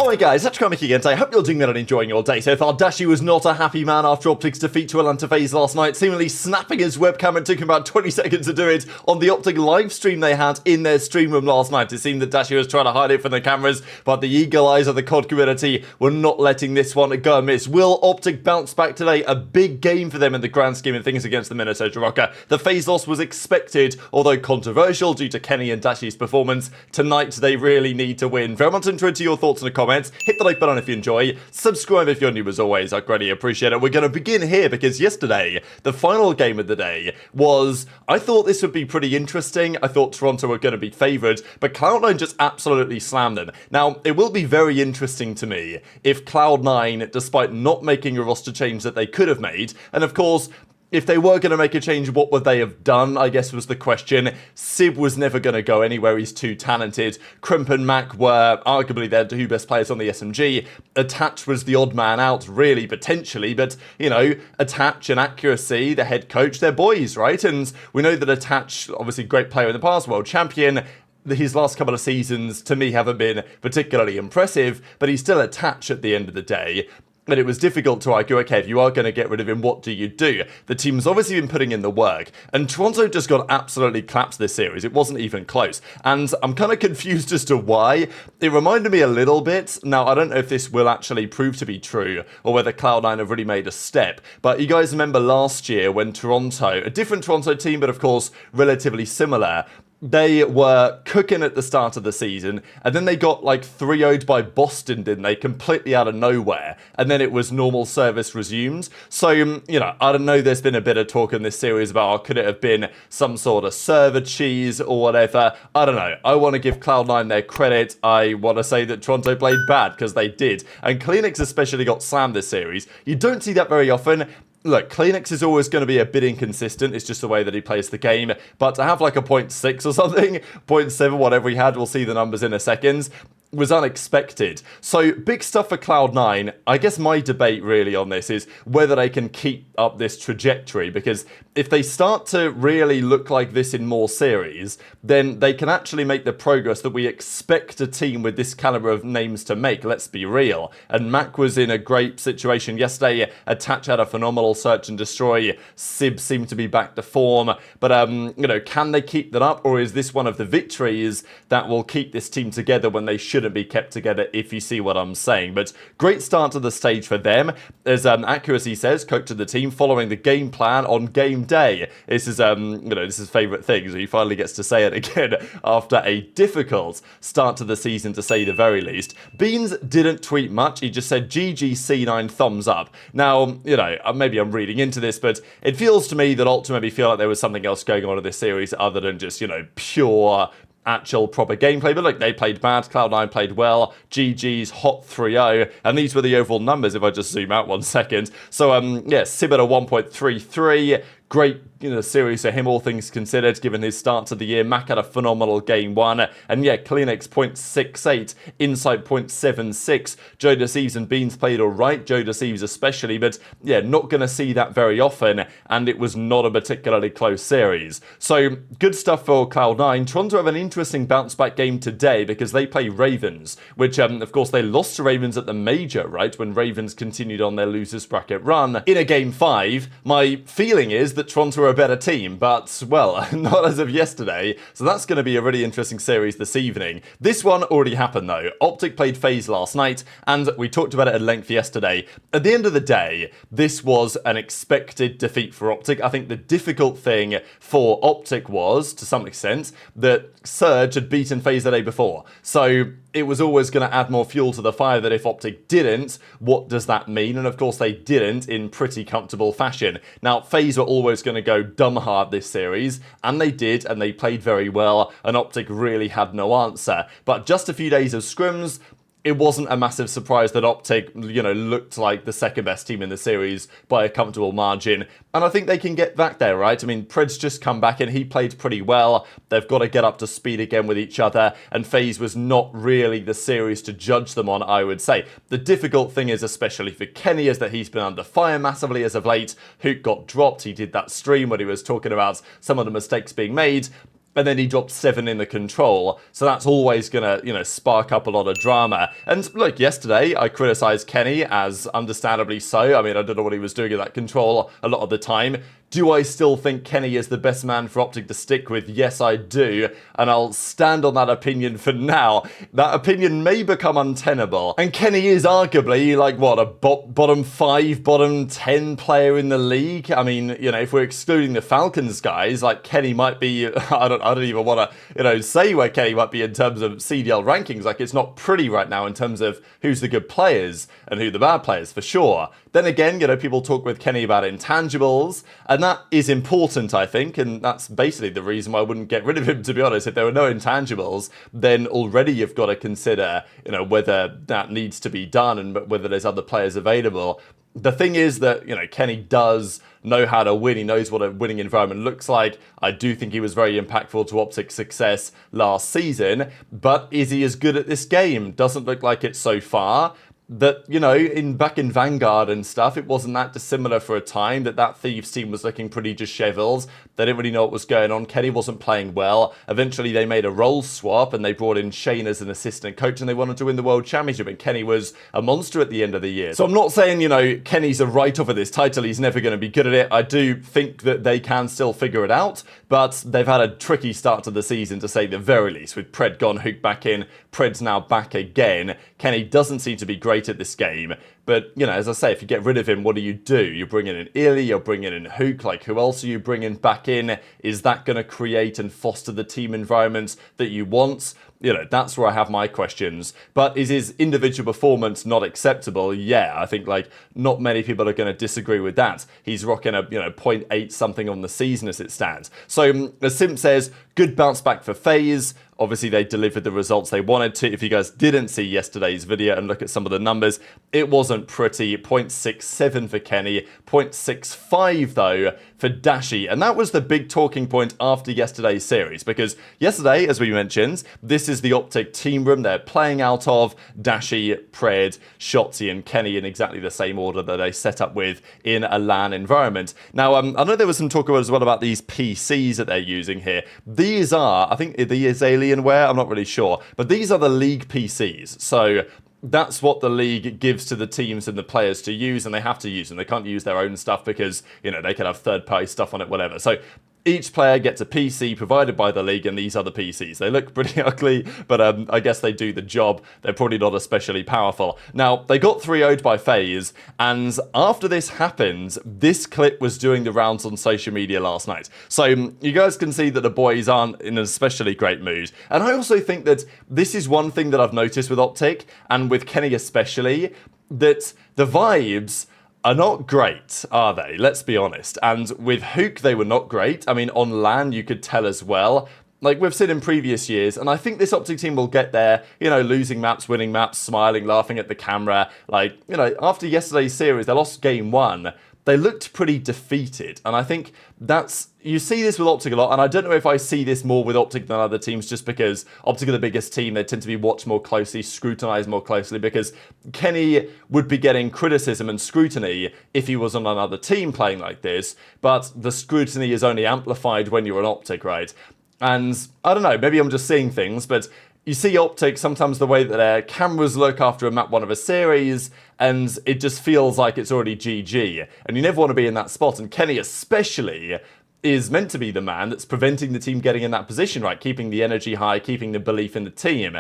Alright guys, that's Kremp again. I hope you're doing well and enjoying your day so far. Dashy was not a happy man after OpTic's defeat to Atlanta FaZe last night, seemingly snapping his webcam. It took him about 20 seconds to do it on the OpTic live stream they had in their stream room last night. It seemed that Dashy was trying to hide it from the cameras, but the eagle eyes of the COD community were not letting this one go amiss. Will OpTic bounce back today? A big game for them in the grand scheme of things against the Minnesota Rocker. The FaZe loss was expected, although controversial due to Kenny and Dashy's performance. Tonight they really need to win. Very much interested in your thoughts in the comments. Hit the like button if you enjoy, subscribe if you're new as always, I'd greatly appreciate it. We're going to begin here because yesterday, the final game of the day was, I thought this would be pretty interesting. I thought Toronto were going to be favoured, but Cloud9 just absolutely slammed them. Now, it will be very interesting to me if Cloud9, despite not making a roster change that they could have made, and of course, if they were going to make a change, what would they have done, I guess was the question. Sib was never going to go anywhere, he's too talented. Kremp and Mack were arguably their two best players on the SMG. Attach was the odd man out, really, potentially, but, you know, Attach and Accuracy, the head coach, they're boys, right? And we know that Attach, obviously great player in the past, world champion. His last couple of seasons, to me, haven't been particularly impressive, but he's still Attach at the end of the day. And it was difficult to argue, okay, if you are going to get rid of him, what do you do? The team's obviously been putting in the work, and Toronto just got absolutely clapped this series. It wasn't even close. And I'm kind of confused as to why. It reminded me a little bit. Now, I don't know if this will actually prove to be true, or whether Cloud9 have really made a step. But you guys remember last year when Toronto, a different Toronto team, but of course, relatively similar, they were cooking at the start of the season, and then they got like 3-0'd by Boston, didn't they? Completely out of nowhere. And then it was normal service resumed. So, you know, I don't know, there's been a bit of talk in this series about, oh, could it have been some sort of server cheese or whatever? I don't know. I want to give Cloud9 their credit. I want to say that Toronto played bad, because they did. And CleanX especially got slammed this series. You don't see that very often. Look, CleanX is always going to be a bit inconsistent. It's just the way that he plays the game. But to have like a 0.6 or something, 0.7, whatever he had, we'll see the numbers in a second, was unexpected. So big stuff for Cloud9. I guess my debate really on this is whether they can keep up this trajectory, because if they start to really look like this in more series, then they can actually make the progress that we expect a team with this caliber of names to make. Let's be real. And Mack was in a great situation yesterday. Attach had a phenomenal search and destroy. Sib seemed to be back to form. But, you know, can they keep that up? Or is this one of the victories that will keep this team together when they shouldn't be kept together, if you see what I'm saying? But great start to the stage for them. As Accuracy says, coach of the team, following the game plan on game day. This is, you know, this is favourite thing, so he finally gets to say it again after a difficult start to the season, to say the very least. Beans didn't tweet much. He just said GGC9 thumbs up. Now, you know, maybe I'm reading into this, but it feels to me that Alt maybe feel like there was something else going on in this series other than just, you know, pure actual proper gameplay. But look, they played bad, Cloud9 played well, GG's hot 3-0, and these were the overall numbers if I just zoom out 1 second. So, yeah, Sib at a 1.33, great, you know, series for him, all things considered, given his start to the year. Mack had a phenomenal game 1, and yeah, CleanX 0.68, Insight 0.76. JoeDeceives and Beans played alright, JoeDeceives especially, but yeah, not going to see that very often, and it was not a particularly close series. So, good stuff for Cloud9. Toronto have an interesting bounce back game today because they play Ravens, which, of course, they lost to Ravens at the major, right, when Ravens continued on their losers bracket run. In a game 5, my feeling is that Toronto are a better team, but, well, not as of yesterday, so that's going to be a really interesting series this evening. This one already happened, though. OpTic played FaZe last night, and we talked about it at length yesterday. At the end of the day, this was an expected defeat for OpTic. I think the difficult thing for OpTic was, to some extent, that Surge had beaten FaZe the day before. So it was always going to add more fuel to the fire that if OpTic didn't, what does that mean? And of course they didn't in pretty comfortable fashion. Now, FaZe were always going to go dumb hard this series, and they did, and they played very well, and OpTic really had no answer. But just a few days of scrims, it wasn't a massive surprise that OpTic, you know, looked like the second best team in the series by a comfortable margin. And I think they can get back there, right? I mean, Pred's just come back and he played pretty well. They've got to get up to speed again with each other. And FaZe was not really the series to judge them on, I would say. The difficult thing is, especially for Kenny, is that he's been under fire massively as of late. Hoot got dropped. He did that stream where he was talking about some of the mistakes being made. and then he dropped 7 in the control, so that's always gonna, you know, spark up a lot of drama. And look, yesterday I criticised Kenny, as understandably so. I mean, I don't know what he was doing in that control a lot of the time. Do I still think Kenny is the best man for OpTic to stick with? Yes, I do, and I'll stand on that opinion for now. That opinion may become untenable, and Kenny is arguably, like, what, a bottom 5, bottom 10 player in the league? I mean, you know, if we're excluding the Falcons guys, like, Kenny might be, I don't even want to, you know, say where Kenny might be in terms of CDL rankings. Like, it's not pretty right now in terms of who's the good players and who the bad players, for sure. Then again, you know, people talk with Kenny about intangibles, and that is important, I think, and that's basically the reason why I wouldn't get rid of him, to be honest. If there were no intangibles, then already you've got to consider, you know, whether that needs to be done and whether there's other players available. The thing is that, you know, Kenny does know how to win. He knows what a winning environment looks like. I do think he was very impactful to OpTic's success last season, but is he as good at this game? Doesn't look like it so far. That, you know, back in Vanguard and stuff, it wasn't that dissimilar for a time, that Thieves team was looking pretty disheveled. They didn't really know what was going on. Kenny wasn't playing well. Eventually they made a role swap and they brought in Shane as an assistant coach and they wanted to win the World Championship, and Kenny was a monster at the end of the year. So I'm not saying, you know, Kenny's a write-off of this title. He's never going to be good at it. I do think that they can still figure it out, but they've had a tricky start to the season, to say the very least, with Pred gone, Hook back in. Pred's now back again. Kenny doesn't seem to be great at this game, but, you know, as I say, if you get rid of him, what do? You're bringing in eaRly, you're bringing in Hook. Like, who else are you bringing back in? Is that going to create and foster the team environment that you want? You know, that's where I have my questions. But is his individual performance not acceptable? Yeah, I think, like, not many people are going to disagree with that. He's rocking a, you know, 0.8 something on the season as it stands. So, as Simp says, good bounce back for FaZe. Obviously, they delivered the results they wanted to. If you guys didn't see yesterday's video and look at some of the numbers, it wasn't pretty. 0.67 for Kenny, 0.65 though for Dashy. And that was the big talking point after yesterday's series, because yesterday, as we mentioned, this is the OpTic team room they're playing out of. Dashy, Pred, Shotzzy and Kenny in exactly the same order that they set up with in a LAN environment. Now, I know there was some talk as well about these PCs that they're using here. These are, I think, these Alienware, I'm not really sure, but these are the league PCs. So that's what the league gives to the teams and the players to use, and they have to use them. They can't use their own stuff because, you know, they could have third-party stuff on it, whatever. So each player gets a PC provided by the league, and these are the PCs. They look pretty ugly, but I guess they do the job. They're probably not especially powerful. Now, they got 3-0'd by FaZe, and after this happened, this clip was doing the rounds on social media last night. So you guys can see that the boys aren't in an especially great mood. And I also think that this is one thing that I've noticed with OpTic, and with Kenny especially, that the vibes are not great, are they? Let's be honest. And with Hook, they were not great. I mean, on LAN, you could tell as well. Like we've seen in previous years, and I think this OpTic team will get there, you know, losing maps, winning maps, smiling, laughing at the camera. Like, you know, after yesterday's series, they lost game 1. They looked pretty defeated, and I think that's, you see this with OpTic a lot, and I don't know if I see this more with OpTic than other teams, just because OpTic are the biggest team. They tend to be watched more closely, scrutinized more closely, because Kenny would be getting criticism and scrutiny if he was on another team playing like this, but the scrutiny is only amplified when you're an OpTic, right? And I don't know, maybe I'm just seeing things, but you see OpTic sometimes the way that their cameras look after a map 1 of a series, and it just feels like it's already GG. And you never want to be in that spot. And Kenny especially is meant to be the man that's preventing the team getting in that position, right? Keeping the energy high, keeping the belief in the team.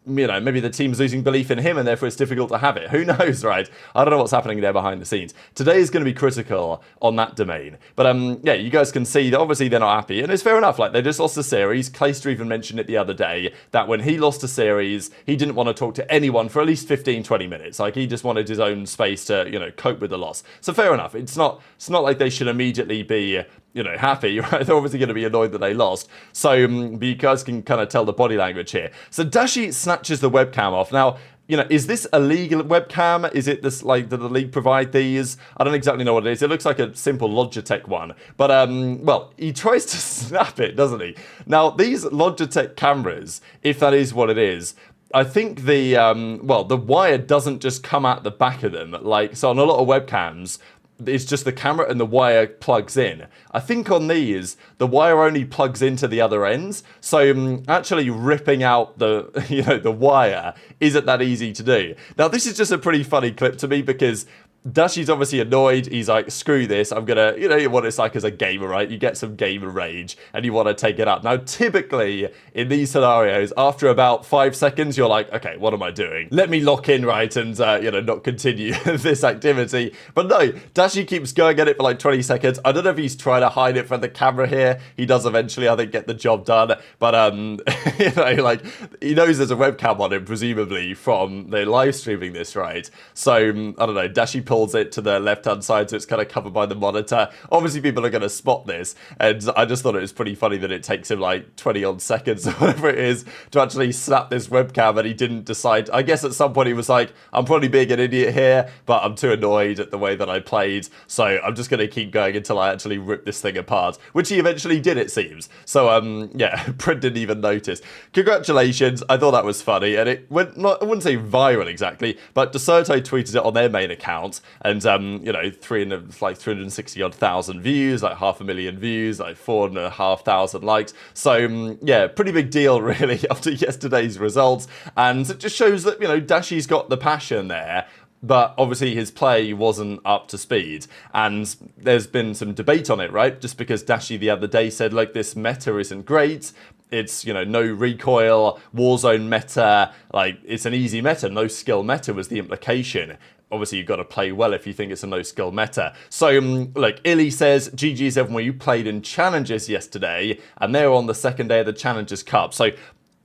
You know, maybe the team's losing belief in him and therefore it's difficult to have it. Who knows, right? I don't know what's happening there behind the scenes. Today is going to be critical on that domain. But yeah, you guys can see that obviously they're not happy. And it's fair enough. Like, they just lost a series. Clayster even mentioned it the other day that when he lost a series, he didn't want to talk to anyone for at least 15, 20 minutes. Like, he just wanted his own space to, you know, cope with the loss. So fair enough. It's not like they should immediately be, you know, happy, right? They're obviously going to be annoyed that they lost. So but you guys can kind of tell the body language here. So Dashy snatches the webcam off. Now, you know, is this a legal webcam? Is it this, like, did the league provide these? I don't exactly know what it is. It looks like a simple Logitech one. But, well, he tries to snap it, doesn't he? Now, these Logitech cameras, if that is what it is, I think the, well, the wire doesn't just come out the back of them. Like, so on a lot of webcams, it's just the camera and the wire plugs in. I think on these, the wire only plugs into the other ends. So actually ripping out the, the wire isn't that easy to do. Now, this is just a pretty funny clip to me because Dashy's obviously annoyed. He's like, screw this. I'm gonna, what it's like as a gamer, right? You get some gamer rage and you want to take it up. Now, typically in these scenarios, after about 5 seconds, you're like, okay, what am I doing? Let me lock in, right? And, not continue this activity. But no, Dashy keeps going at it for like 20 seconds. I don't know if he's trying to hide it from the camera here. He does eventually, I think, get the job done. But, like, he knows there's a webcam on him, presumably, from the live streaming this, right? So, I don't know, Dashy pulls it to the left-hand side, so it's kind of covered by the monitor. Obviously, people are going to spot this, and I just thought it was pretty funny that it takes him like 20-odd seconds or whatever it is to actually snap this webcam, and he didn't decide. I guess at some point he was like, I'm probably being an idiot here, but I'm too annoyed at the way that I played, so I'm just going to keep going until I actually rip this thing apart, which he eventually did, it seems. So, yeah, Brent didn't even notice. Congratulations, I thought that was funny, and it went, I wouldn't say viral exactly, but DeSerto tweeted it on their main account, and, 360 odd thousand views, like 500,000 views, like 4,500 likes. So, yeah, pretty big deal, really, after yesterday's results. And it just shows that, Dashy's got the passion there. But obviously his play wasn't up to speed, and there's been some debate on it, right? Just because Dashy the other day said, like, this meta isn't great. It's, no recoil, Warzone meta, like, it's an easy meta, no skill meta was the implication. Obviously, you've got to play well if you think it's a no-skill meta. So, look, Illy says, GG's everyone, you played in Challenges yesterday, and they're on the second day of the Challengers Cup. So,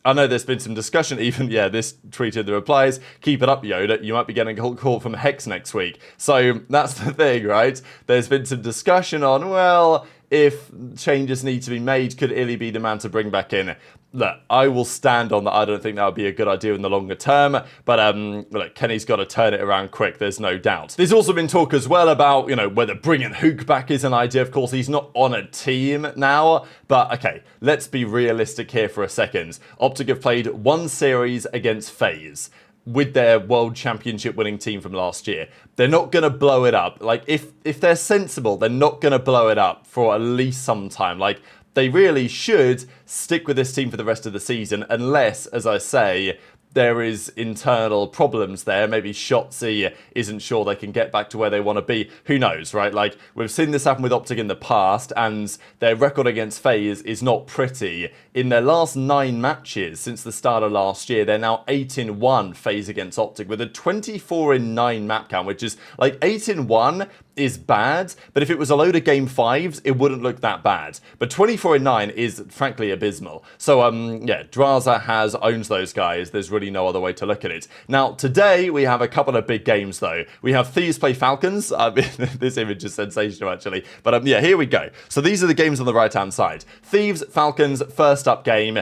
I know there's been some discussion, even, this tweeted the replies, keep it up, Yoda, you might be getting a call from Hex next week. So, that's the thing, right? There's been some discussion on, well, if changes need to be made, could Illy be the man to bring back in? Look, I will stand on that. I don't think that would be a good idea in the longer term. But, look, Kenny's got to turn it around quick, there's no doubt. There's also been talk as well about, whether bringing Hook back is an idea. Of course, he's not on a team now. But, okay, let's be realistic here for a second. OpTic have played one series against FaZe with their World Championship winning team from last year. They're not going to blow it up. Like, if they're sensible, they're not going to blow it up for at least some time. Like, they really should stick with this team for the rest of the season, unless, as I say, there is internal problems there. Maybe Shotzzy isn't sure they can get back to where they want to be. Who knows, right? Like, we've seen this happen with OpTic in the past, and their record against FaZe is not pretty. In their last 9 matches since the start of last year, they're now 8-1 FaZe against OpTic with a 24-9 map count, which is like 8-1 is bad, but if it was a load of game 5s, it wouldn't look that bad. But 24-9 is frankly abysmal. So, Drazah owns those guys. There's really no other way to look at it. Now, today, we have a couple of big games, though. We have Thieves play Falcons. This image is sensational, actually. But, here we go. So, these are the games on the right-hand side. Thieves, Falcons, first up game.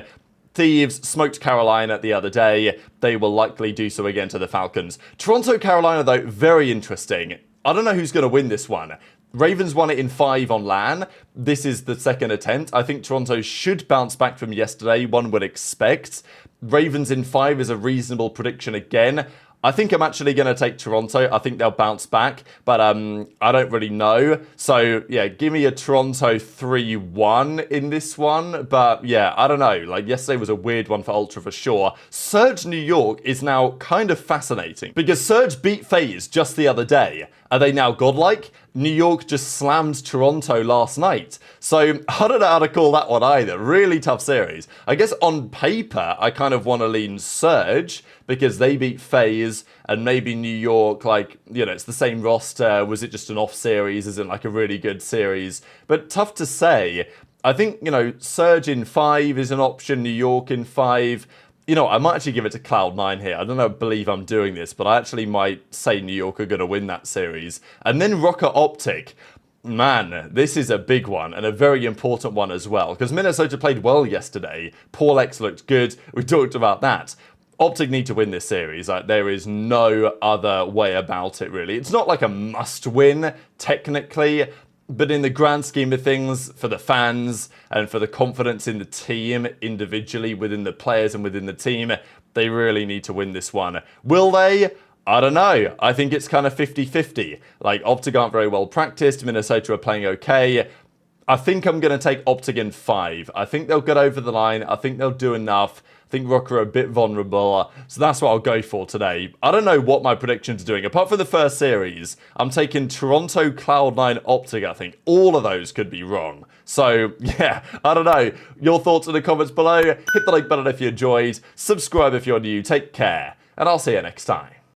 Thieves smoked Carolina the other day. They will likely do so again to the Falcons. Toronto, Carolina, though, very interesting. I don't know who's going to win this one. Ravens won it in 5 on LAN. This is the second attempt. I think Toronto should bounce back from yesterday, one would expect. Ravens in 5 is a reasonable prediction again. I think I'm actually going to take Toronto. I think they'll bounce back, but I don't really know. So, give me a Toronto 3-1 in this one. But, I don't know. Like, yesterday was a weird one for Ultra for sure. Surge New York is now kind of fascinating because Surge beat FaZe just the other day. Are they now godlike? New York just slammed Toronto last night. So, I don't know how to call that one either. Really tough series. I guess on paper, I kind of want to lean Surge because they beat FaZe and maybe New York, like, it's the same roster. Was it just an off series? Isn't like a really good series? But tough to say. I think, Surge in 5 is an option. New York in 5. I might actually give it to Cloud9 here. I don't believe I'm doing this, but I actually might say New York are going to win that series. And then Rocket OpTic. Man, this is a big one and a very important one as well. Because Minnesota played well yesterday. Paul X looked good. We talked about that. OpTic need to win this series. Like, there is no other way about it, really. It's not like a must-win, technically. But in the grand scheme of things, for the fans and for the confidence in the team individually within the players and within the team, they really need to win this one. Will they? I don't know. I think it's kind of 50-50. Like, OpTic aren't very well practiced. Minnesota are playing okay. I think I'm going to take OpTic in 5. I think they'll get over the line. I think they'll do enough. I think Rock are a bit vulnerable. So that's what I'll go for today. I don't know what my predictions are doing. Apart from the first series, I'm taking Toronto, Cloud9, OpTic, I think. All of those could be wrong. So, yeah, I don't know. Your thoughts in the comments below. Hit the like button if you enjoyed. Subscribe if you're new. Take care. And I'll see you next time.